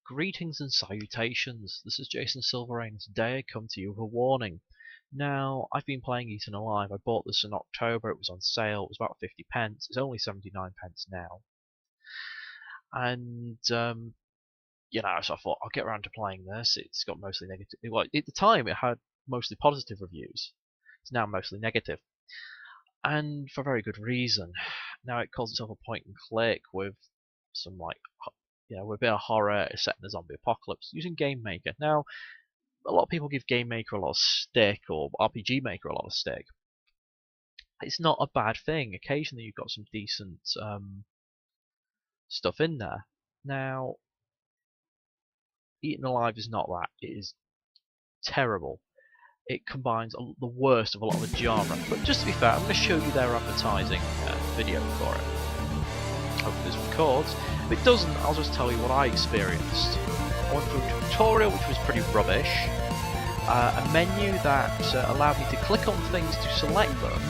Greetings and salutations, this is Jason Silverrain, and today I come to you with a warning. Now, I've been playing Eaten Alive. I bought this in October, it was on sale, it was about 50 pence, it's only 79 pence now. And, so I thought, I'll get around to playing this. It's got mostly negative, well, at the time it had mostly positive reviews. It's now mostly negative. And for very good reason. Now it calls itself a point and click with some with a bit of horror set in the zombie apocalypse using Game Maker. Now, a lot of people give Game Maker a lot of stick, or RPG Maker a lot of stick. It's not a bad thing. Occasionally you've got some decent stuff in there. Now, Eaten Alive is not that. It is terrible. It combines the worst of a lot of the genre. But just to be fair, I'm going to show you their advertising video for it. Hopefully this records. If it doesn't, I'll just tell you what I experienced. I went through a tutorial which was pretty rubbish, a menu that allowed me to click on things to select them,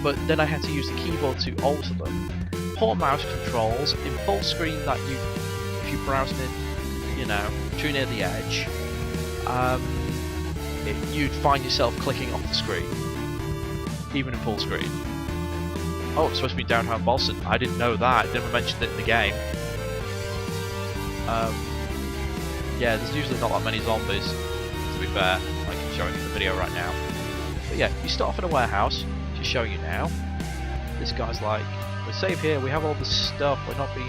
but then I had to use the keyboard to alter them. Poor mouse controls, in full screen that if you browse it, too near the edge, you'd find yourself clicking off the screen, even in full screen. Oh, it's supposed to be downtown Boston. I didn't know that. I never mentioned it in the game. Yeah, there's usually not that many zombies, to be fair, like I'm showing in the video right now. But yeah, you start off in a warehouse, just showing you now. This guy's like, we're safe here, we have all this stuff, we're not being,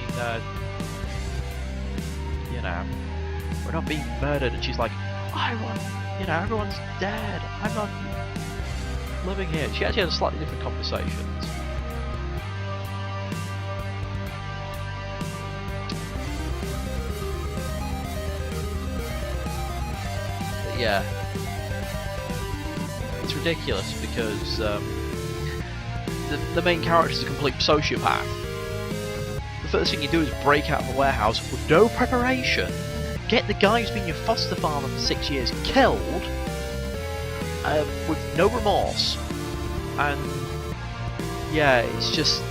we're not being murdered. And she's like, everyone's dead, I'm not living here. She actually had slightly different conversations. Yeah, it's ridiculous because the main character is a complete sociopath. The first thing you do is break out of the warehouse with no preparation, get the guy who's been your foster father for 6 years killed with no remorse, and yeah, it's just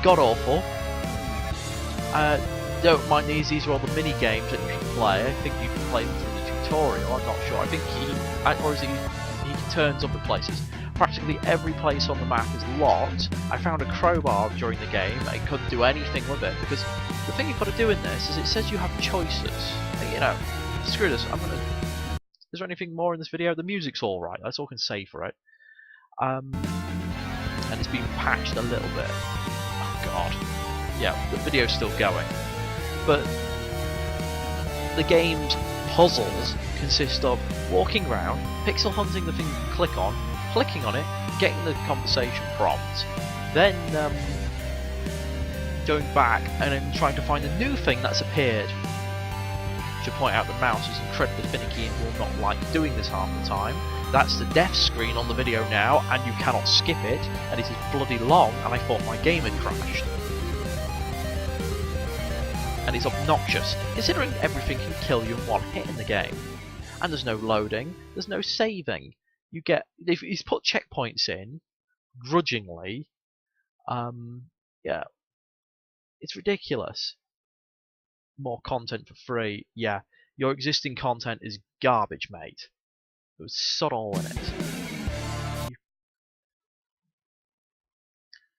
god awful. Don't mind these are all the mini games that you can play. I think you can play them through the tutorial, I'm not sure. I think he turns up at places. Practically every place on the map is locked. I found a crowbar during the game, I couldn't do anything with it, because the thing you've got to do in this is it says you have choices. Screw this, is there anything more in this video? The music's alright, that's all I can say for it. And it's been patched a little bit. Oh god. Yeah, the video's still going. But the game's puzzles consist of walking around, pixel hunting the thing you can click on, clicking on it, getting the conversation prompt, then going back and then trying to find a new thing that's appeared. To point out the mouse is incredibly finicky and will not like doing this half the time. That's the death screen on the video now, and you cannot skip it, and it is bloody long, and I thought my game had crashed. And it's obnoxious, considering everything can kill you in one hit in the game. And there's no loading, there's no saving. He's put checkpoints in, grudgingly. Yeah, it's ridiculous. More content for free. Yeah, your existing content is garbage, mate. There was sod all in it.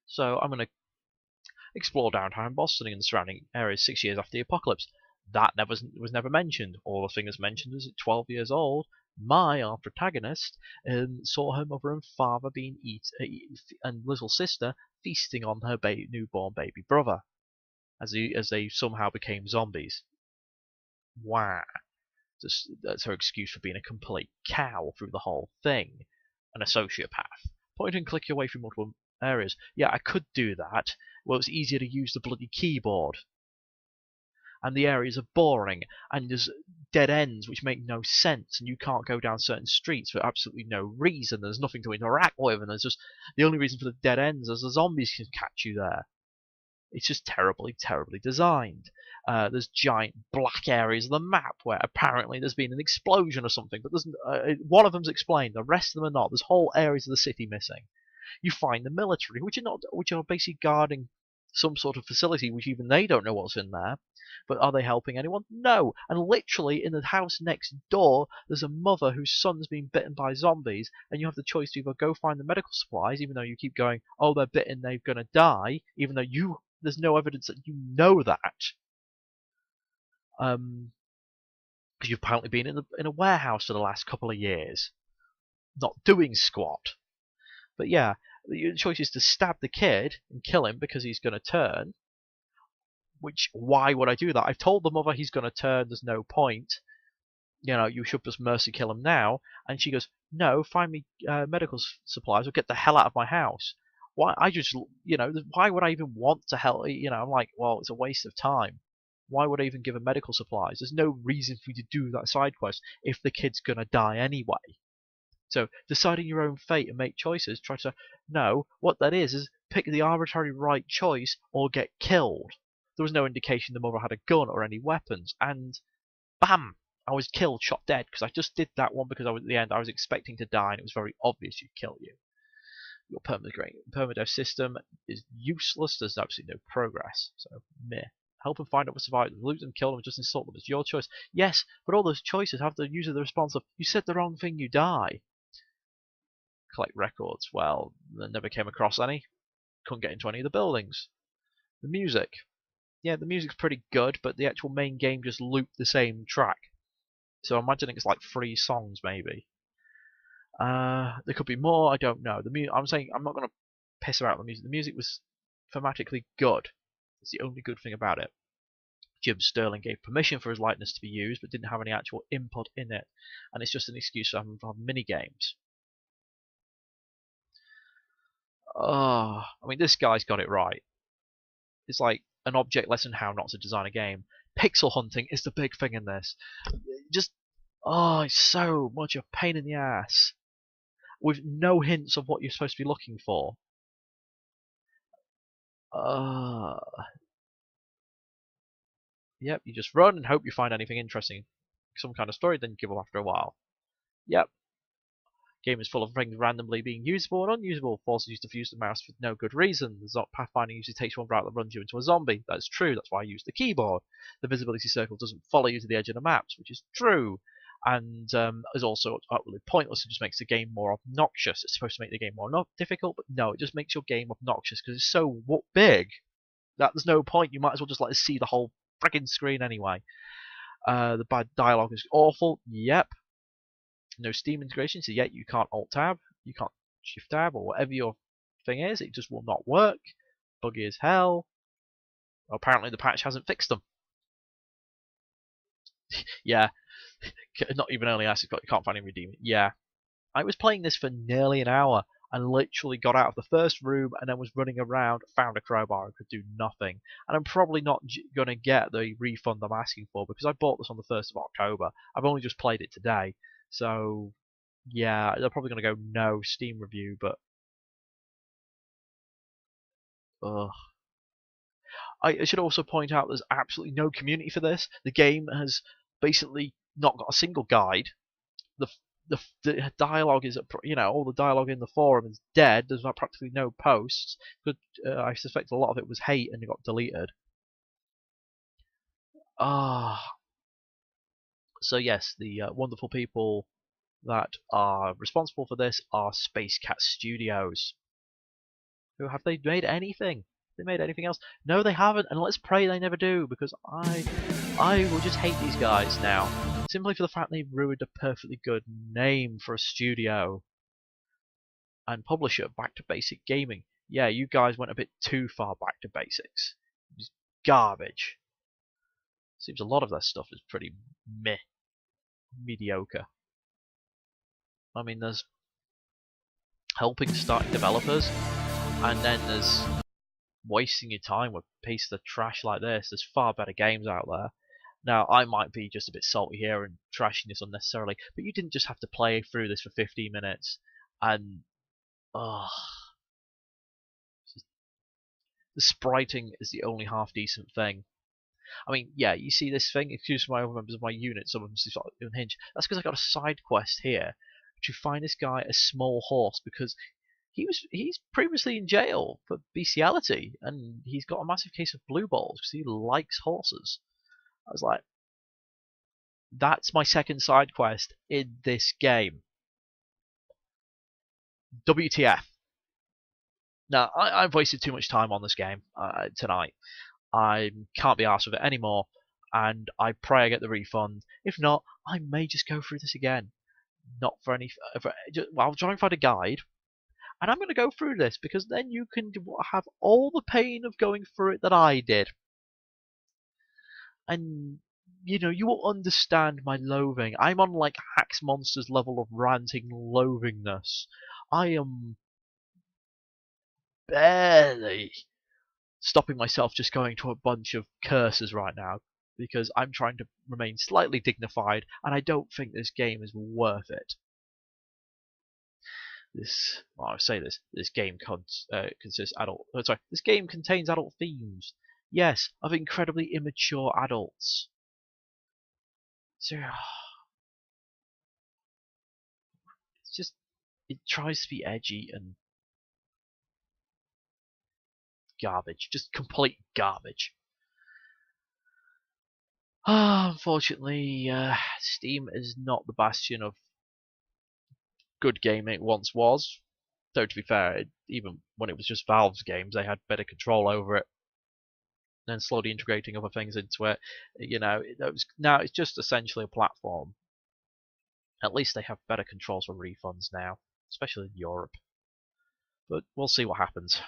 So I'm going to explore downtown Boston and the surrounding areas 6 years after the apocalypse. That was never mentioned. All the thing is mentioned is at 12 years old, our protagonist, saw her mother and father being eaten, and little sister feasting on her newborn baby brother, as they somehow became zombies. Wow. That's her excuse for being a complete cow through the whole thing. And a sociopath. Point and click your way through multiple areas. Yeah, I could do that. Well, it's easier to use the bloody keyboard. And the areas are boring, and there's dead ends which make no sense, and you can't go down certain streets for absolutely no reason. There's nothing to interact with, and there's just the only reason for the dead ends is the zombies can catch you there. It's just terribly, terribly designed. There's giant black areas of the map where apparently there's been an explosion or something, but one of them's explained, the rest of them are not. There's whole areas of the city missing. You find the military, which are basically guarding some sort of facility which even they don't know what's in there. But are they helping anyone? No. And literally in the house next door, there's a mother whose son's been bitten by zombies, and you have the choice to either go find the medical supplies, even though you keep going, oh, they're bitten, they're gonna die, even though there's no evidence that you know that. Because you've apparently been in a warehouse for the last couple of years, not doing squat. But yeah, the choice is to stab the kid and kill him because he's going to turn. Which, why would I do that? I've told the mother he's going to turn, there's no point. You should just mercy kill him now. And she goes, no, find me medical supplies or get the hell out of my house. Why? Why would I even want to help? I'm like, well, it's a waste of time. Why would I even give him medical supplies? There's no reason for you to do that side quest if the kid's going to die anyway. So deciding your own fate and make choices, no, what that is pick the arbitrary right choice or get killed. There was no indication the mother had a gun or any weapons, and bam, I was killed, shot dead, because I just did that one because at the end I was expecting to die and it was very obvious she'd kill you. Your permadeath system is useless, there's absolutely no progress, so meh. Help and find out what survivors, loot them, kill them, just insult them, it's your choice. Yes, but all those choices have the user the response of, you said the wrong thing, you die. Collect records. Well, I never came across any. Couldn't get into any of the buildings. The music. Yeah, the music's pretty good, but the actual main game just looped the same track. So I'm imagining it's like 3 songs, maybe. There could be more, I don't know. I'm saying I'm not going to piss about the music. The music was thematically good. It's the only good thing about it. Jim Sterling gave permission for his likeness to be used, but didn't have any actual input in it. And it's just an excuse for having mini-games. I mean, this guy's got it right. It's like an object lesson how not to design a game. Pixel hunting is the big thing in this. Just, it's so much a pain in the ass. With no hints of what you're supposed to be looking for. Yep, you just run and hope you find anything interesting. Some kind of story, then you give up after a while. Yep. Game is full of things randomly being usable and unusable, forces you to use the mouse for no good reason. The pathfinding usually takes one route that runs you into a zombie. That's true, that's why I use the keyboard. The visibility circle doesn't follow you to the edge of the maps, which is true. And is also utterly pointless. It just makes the game more obnoxious. It's supposed to make the game more difficult, but no, it just makes your game obnoxious because it's so big that there's no point. You might as well just let us see the whole friggin' screen anyway. The bad dialogue is awful. Yep. No Steam integration, so yet you can't Alt-Tab, you can't Shift-Tab, or whatever your thing is. It just will not work. Buggy as hell. Well, apparently the patch hasn't fixed them. Yeah. Not even early access, but you can't find any redeem. Yeah. I was playing this for nearly an hour and literally got out of the first room and then was running around, found a crowbar and could do nothing. And I'm probably not going to get the refund I'm asking for because I bought this on the 1st of October. I've only just played it today. So, yeah, they're probably going to go no Steam review, but I should also point out there's absolutely no community for this. The game has basically not got a single guide. The dialogue is, all the dialogue in the forum is dead. There's practically no posts. But I suspect a lot of it was hate and it got deleted. So yes, the wonderful people that are responsible for this are Space Cat Studios. Who have they made anything? They made anything else? No, they haven't, and let's pray they never do, because I will just hate these guys now. Simply for the fact they've ruined a perfectly good name for a studio. And publisher, Back to Basic Gaming. Yeah, you guys went a bit too far back to basics. It's garbage. Seems a lot of their stuff is pretty mediocre. I mean, there's helping starting developers, and then there's wasting your time with a piece of trash like this. There's far better games out there. Now, I might be just a bit salty here and trashing this unnecessarily, but you didn't just have to play through this for 15 minutes and the spriting is the only half decent thing. I mean, yeah, you see this thing, excuse my other members of my unit, some of them seem sort of unhinged. That's because I got a side quest here to find this guy a small horse, because he's previously in jail for bestiality, and he's got a massive case of blue balls because he likes horses. I was like, that's my second side quest in this game. WTF? Now, I've wasted too much time on this game tonight. I can't be arsed with it anymore, and I pray I get the refund. If not, I may just go through this again. Not for any. Well, I'll try and find a guide, and I'm going to go through this because then you can have all the pain of going through it that I did, and you will understand my loathing. I'm on like Hax Monster's level of ranting loathingness. I am barely stopping myself just going to a bunch of curses right now because I'm trying to remain slightly dignified, and I don't think this game is worth it. I say this game consists adult. Sorry, this game contains adult themes. Yes, of incredibly immature adults. So it's just it tries to be edgy and garbage, just complete garbage. Unfortunately, Steam is not the bastion of good gaming it once was. Though to be fair, even when it was just Valve's games, they had better control over it. And slowly integrating other things into it, now it's just essentially a platform. At least they have better controls for refunds now, especially in Europe. But we'll see what happens.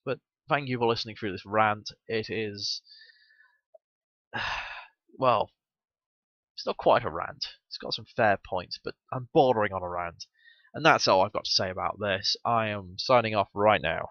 But thank you for listening through this rant. It is, well, it's not quite a rant. It's got some fair points, but I'm bordering on a rant. And that's all I've got to say about this. I am signing off right now.